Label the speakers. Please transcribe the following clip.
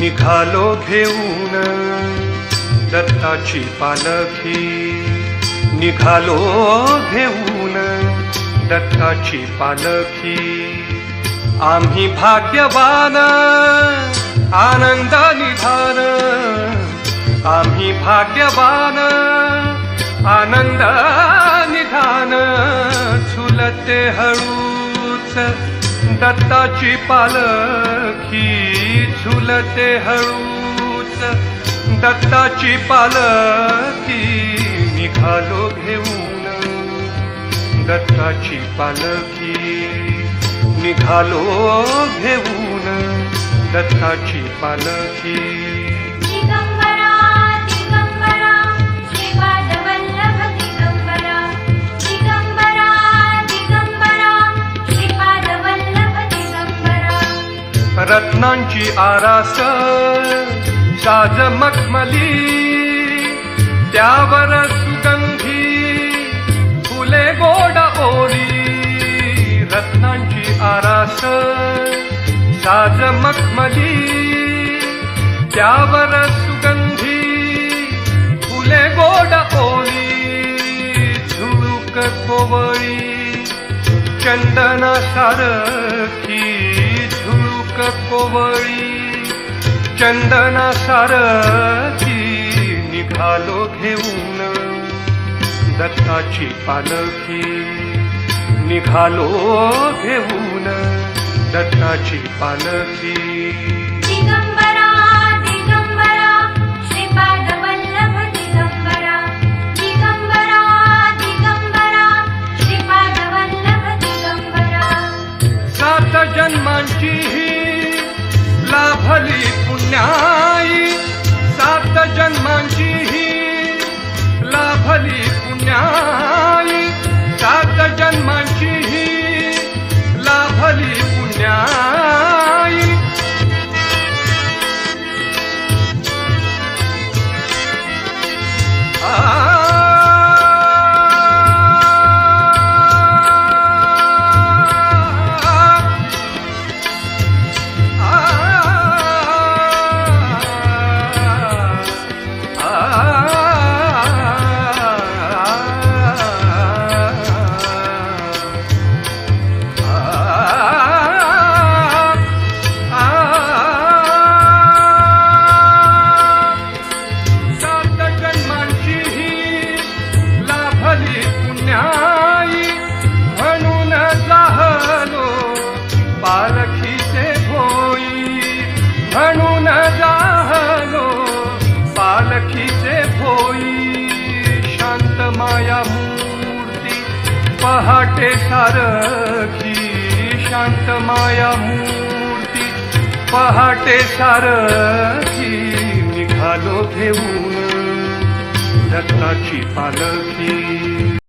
Speaker 1: निघालो घेऊन दत्ताची पालखी, निघालो घेऊन दत्ताची पालखी। आम्ही भाग्यवान आनंद निधान, आम्ही भाग्यवान आनंद निधान। झुलते हळूच दत्ताची पालखी, झुलते हळूच दत्ताची पालखी। निघालो घेऊन दत्ताची पालखी, निघालो घेऊन दत्ताची पालखी।
Speaker 2: दिगंबरा दिगंबरा श्रीपाद वल्लभ दिगंबरा, दिगंबरा दिगंबरा श्रीपाद वल्लभ दिगंबरा।
Speaker 1: रत्नांची आरास साज मखमली, त्यावर सुगंधी फुले गोड ओली। रत्नांची आरास साज मखमली, त्यावर सुगंधी फुले गोड ओली। झुळूक कोवळी चंदना सारखी, झुळूक कोवळी चंदना सारखी। निघालो घेऊन दत्ताची पालखी, निघालो घेऊन दत्ताची पालखी।
Speaker 2: दिगंबरा दिगंबरा श्रीपाद वल्लभ दिगंबरा, दिगंबरा दिगंबरा श्रीपाद वल्लभ दिगंबरा।
Speaker 1: सात जन्मांची लाभली पुण्याई, सात जन्मांची लाभली पुण्याई। सात जन्मांची लाभली पुण्याई। म्हणून जाहलो पालखीचे भोई, म्हणून जाहलो पालखीचे भोई। शांत माया मूर्ती पहाटे सारखी, शांत माया मूर्ती पहाटे सारखी। निघालो घेऊन दत्ताची पालखी,